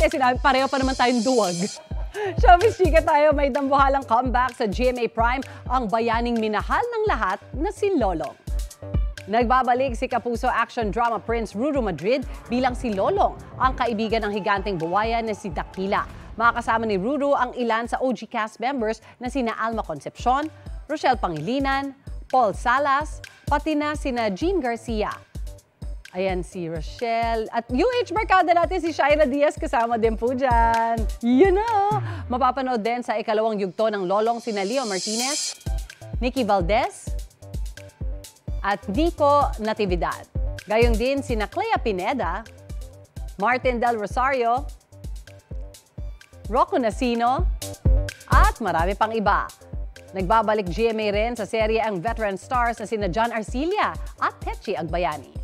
Kasi sinabi, pareho pa naman tayong duwag. Showbiz chika tayo, may dambuhalang comeback sa GMA Prime ang bayaning minahal ng lahat na si Lolong. Nagbabalik si Kapuso action drama Prince Ruru Madrid bilang si Lolong, ang kaibigan ng higanteng buwaya na si Dakila. Makakasama ni Ruru ang ilan sa OG cast members na sina Alma Concepcion, Rochelle Pangilinan, Paul Salas, pati na sina Jean Garcia. Ayan si Rochelle. At UH barkada natin si Shaira Diaz kasama din po dyan. You know! Mapapanood din sa ikalawang yugto ng Lolong sina Leo Martinez, Nikki Valdez, at Nico Natividad. Gayong din sina Clea Pineda, Martin Del Rosario, Rocco Nacino, at marami pang iba. Nagbabalik GMA rin sa serye ang veteran stars na sina John Arcilla at Tetchi Agbayani.